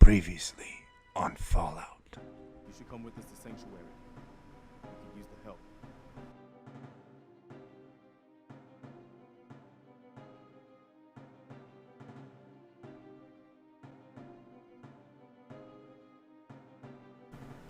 Previously on Fallout. You should come with us to Sanctuary. We could use the help.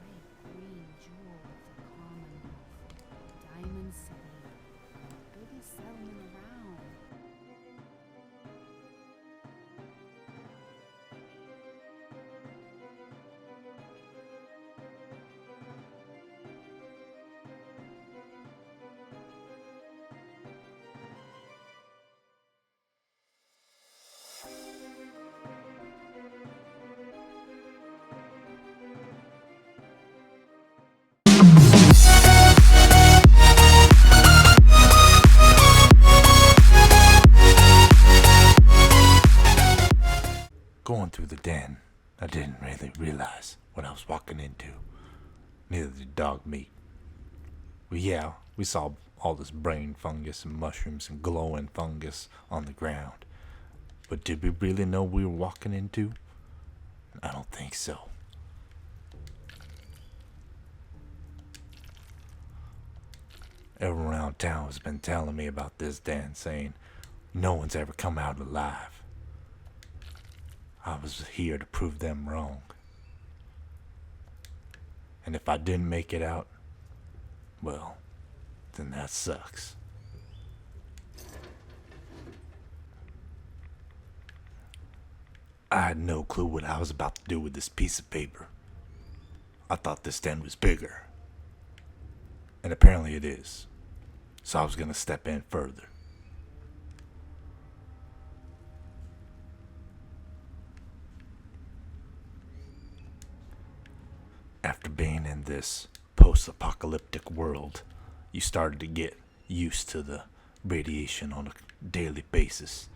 Great green jewel of the Commonwealth, Diamond City, biggest settlement around. Going through the den, I didn't really realize what I was walking into. Neither did dog meat. We saw all this brain fungus and mushrooms and glowing fungus on the ground. But did we really know we were walking into? I don't think so. Everyone around town has been telling me about this den, saying no one's ever come out alive. I was here to prove them wrong. And if I didn't make it out, well, then that sucks. I had no clue what I was about to do with this piece of paper. I thought this den was bigger. And apparently it is. So I was gonna step in further. After being in this post-apocalyptic world, you started to get used to the radiation on a daily basis.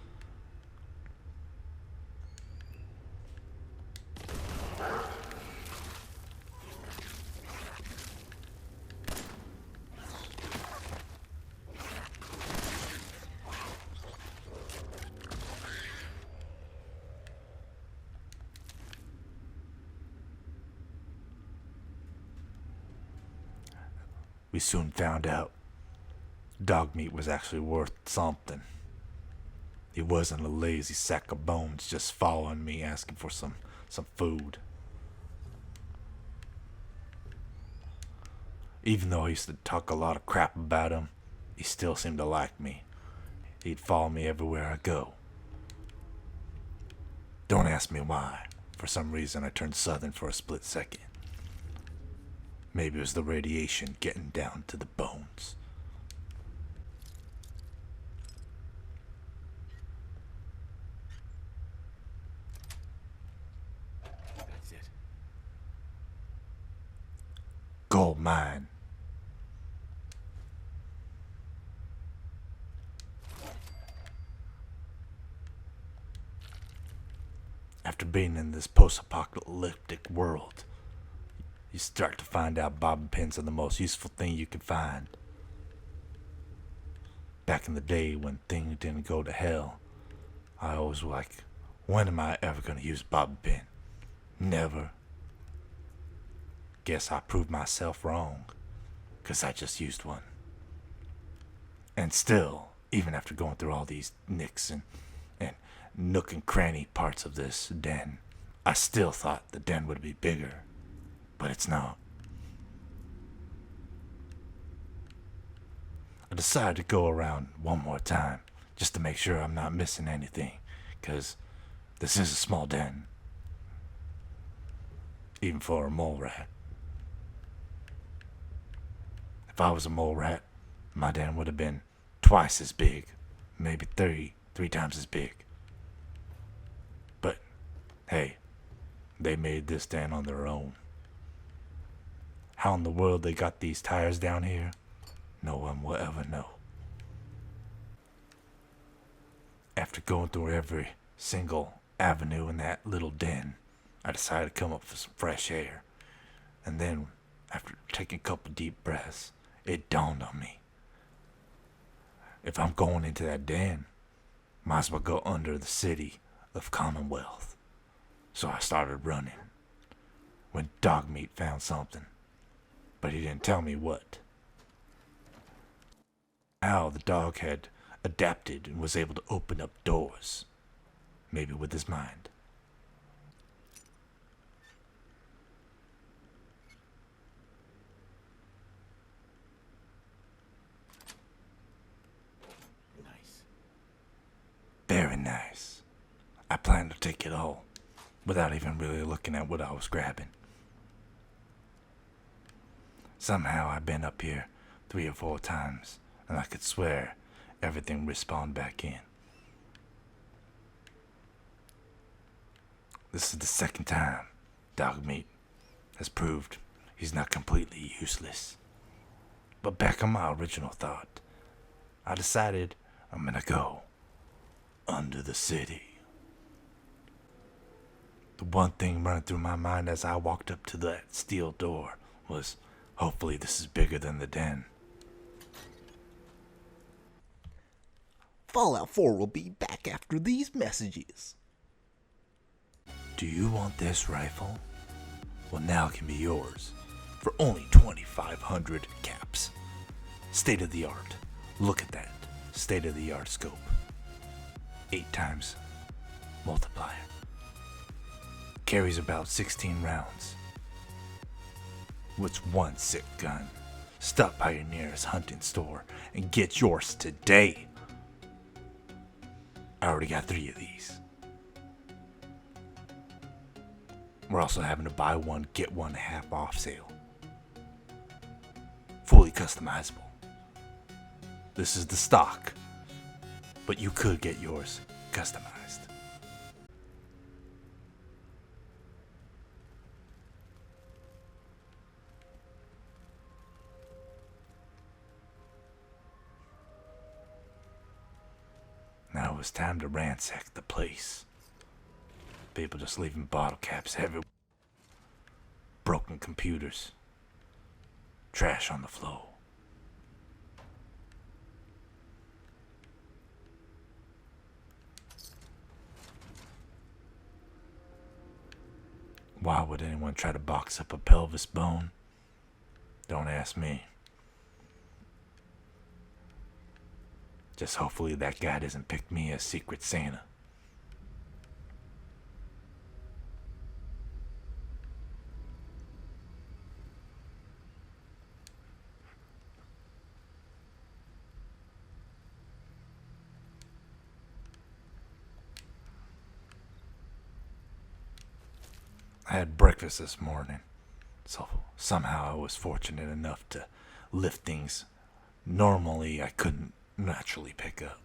We soon found out dog meat was actually worth something. He wasn't a lazy sack of bones just following me asking for some food. Even though I used to talk a lot of crap about him, he still seemed to like me. He'd follow me everywhere I go. Don't ask me why. For some reason I turned southern for a split second. Maybe it was the radiation getting down to the bones. That's it. Gold mine. After being in this post-apocalyptic world, you start to find out bobby pins are the most useful thing you can find. Back in the day when things didn't go to hell, I always was like, when am I ever gonna use a bobby pin? Never. Guess I proved myself wrong, 'cause I just used one. And still, even after going through all these nicks and nook and cranny parts of this den, I still thought the den would be bigger. But it's not. I decided to go around one more time just to make sure I'm not missing anything, because this is a small den, even for a mole rat. If I was a mole rat, my den would have been twice as big, maybe three times as big. But hey, they made this den on their own. How in the world they got these tires down here, no one will ever know. After going through every single avenue in that little den, I decided to come up for some fresh air. And then, after taking a couple deep breaths, it dawned on me. If I'm going into that den, might as well go under the city of Commonwealth. So I started running when Dog Meat found something, but he didn't tell me what. How the dog had adapted and was able to open up doors, maybe with his mind. Nice. Very nice. I planned to take it all, without even really looking at what I was grabbing. Somehow I've been up here 3 or 4 times, and I could swear everything respawned back in. This is the second time Dog Meat has proved he's not completely useless. But back on my original thought, I decided I'm gonna go under the city. The one thing running through my mind as I walked up to that steel door was, hopefully this is bigger than the den. Fallout 4 will be back after these messages. Do you want this rifle? Well, now it can be yours for only 2,500 caps. State of the art. Look at that. State of the art scope. 8 times multiplier. Carries about 16 rounds. What's one sick gun? Stop by your nearest hunting store and get yours today. I already got 3 of these. We're also having a buy one, get one half off sale. Fully customizable. This is the stock, but you could get yours customized. Now it was time to ransack the place. People just leaving bottle caps everywhere. Broken computers. Trash on the floor. Why would anyone try to box up a pelvis bone? Don't ask me. Just hopefully that guy doesn't pick me as Secret Santa. I had breakfast this morning, so somehow I was fortunate enough to lift things normally I couldn't naturally pick up.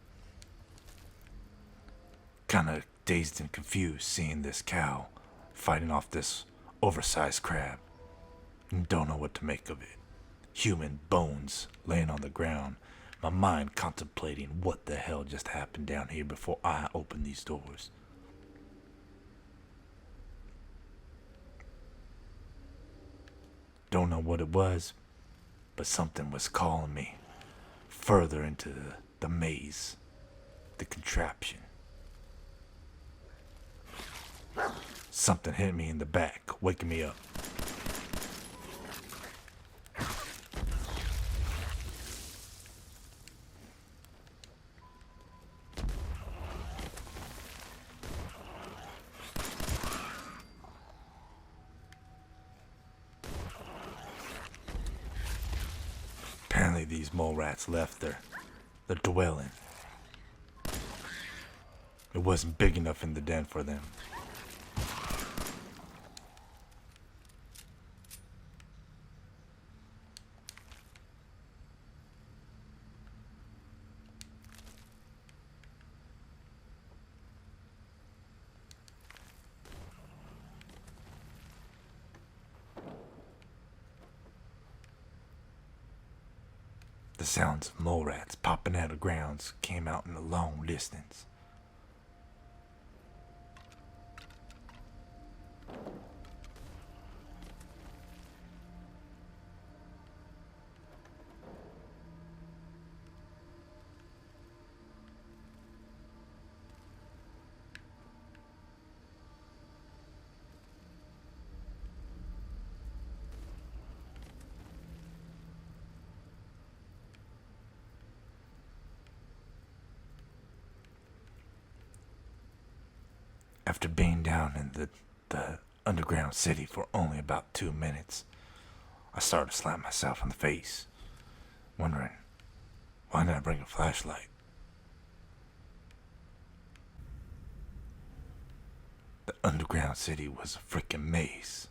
Kinda dazed and confused seeing this cow fighting off this oversized crab. And don't know what to make of it. Human bones laying on the ground. My mind contemplating what the hell just happened down here before I opened these doors. Don't know what it was, but something was calling me further into the maze, the contraption. Something hit me in the back, waking me up. Apparently these mole rats left their dwelling. It wasn't big enough in the den for them. The sounds of mole rats popping out of grounds came out in the long distance. After being down in the underground city for only about 2 minutes, I started to slap myself in the face, wondering, why didn't I bring a flashlight? The underground city was a freaking maze.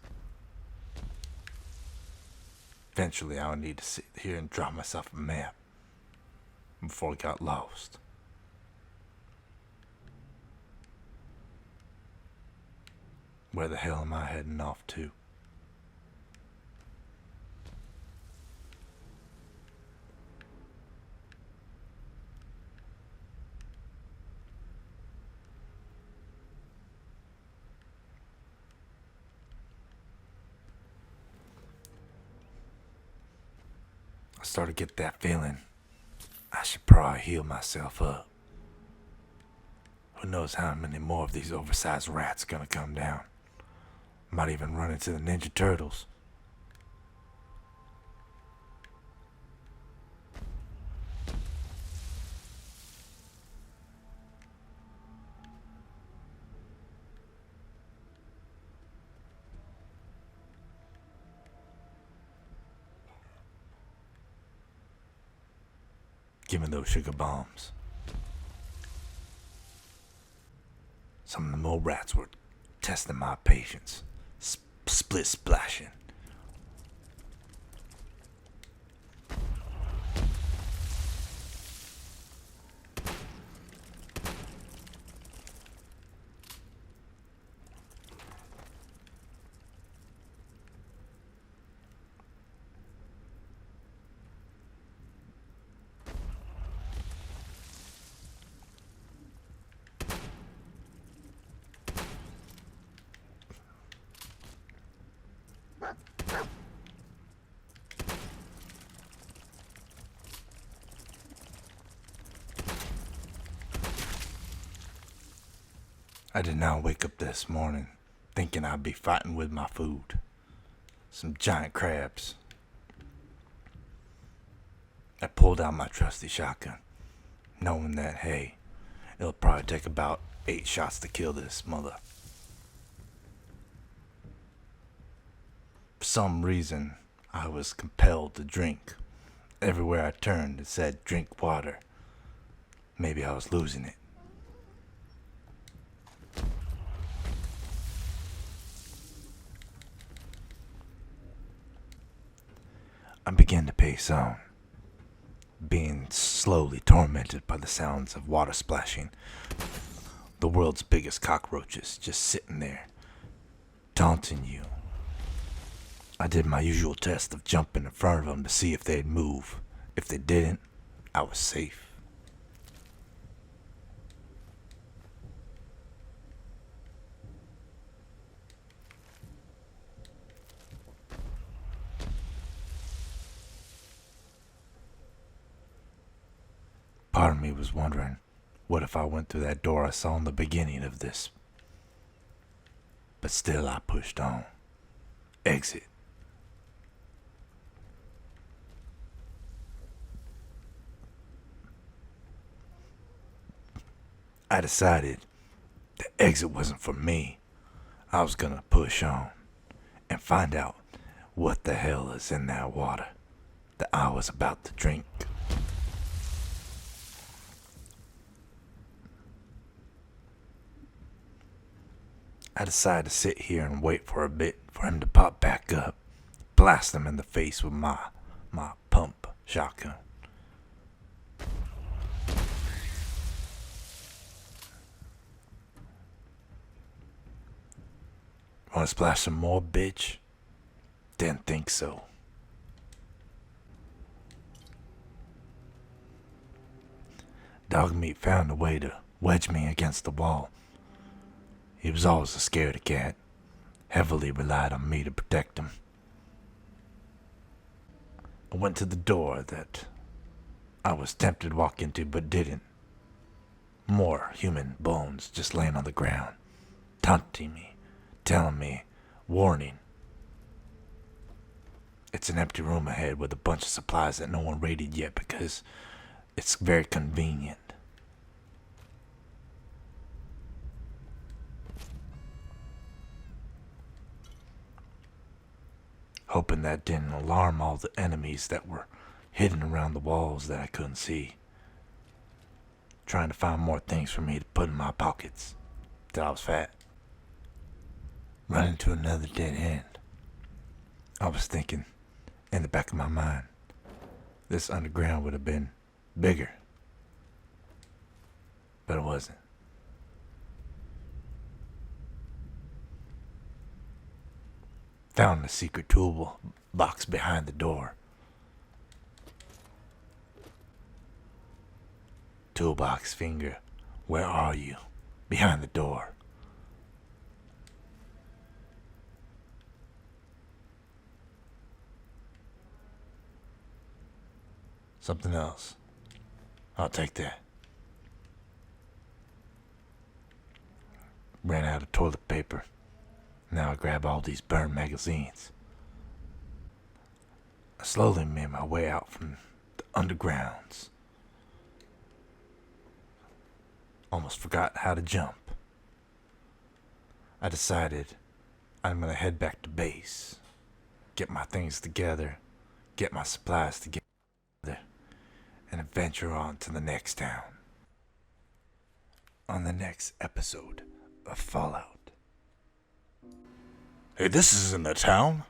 Eventually, I would need to sit here and draw myself a map before I got lost. Where the hell am I heading off to? I started to get that feeling I should probably heal myself up. Who knows how many more of these oversized rats gonna come down. Might even run into the Ninja Turtles. Give me those sugar bombs. Some of the mole rats were testing my patience. Split splashing. I did not wake up this morning thinking I'd be fighting with my food. Some giant crabs. I pulled out my trusty shotgun, knowing that, hey, it'll probably take about 8 shots to kill this mother. For some reason, I was compelled to drink. Everywhere I turned, it said, drink water. Maybe I was losing it. I began to pace on, being slowly tormented by the sounds of water splashing. The world's biggest cockroaches just sitting there, taunting you. I did my usual test of jumping in front of them to see if they'd move. If they didn't, I was safe. Part of me was wondering, what if I went through that door I saw in the beginning of this? But still I pushed on. Exit. I decided the exit wasn't for me. I was gonna push on and find out what the hell is in that water that I was about to drink. I decided to sit here and wait for a bit for him to pop back up, blast him in the face with my pump shotgun. Wanna splash some more, bitch? Didn't think so. Dogmeat found a way to wedge me against the wall. He was always a scaredy cat, heavily relied on me to protect him. I went to the door that I was tempted to walk into but didn't. More human bones just laying on the ground, taunting me, telling me, warning. It's an empty room ahead with a bunch of supplies that no one raided yet because it's very convenient. hoping that didn't alarm all the enemies that were hidden around the walls that I couldn't see. Trying to find more things for me to put in my pockets till I was fat. Running to another dead end. I was thinking, in the back of my mind, this underground would have been bigger. But it wasn't. Found the secret tool box behind the door. Toolbox finger, where are you? Behind the door. Something else. I'll take that. Ran out of toilet paper. Now I grab all these burned magazines. I slowly made my way out from the undergrounds. Almost forgot how to jump. I decided I'm gonna head back to base, get my things together, get my supplies together, and venture on to the next town. On the next episode of Fallout. Hey, this isn't a town.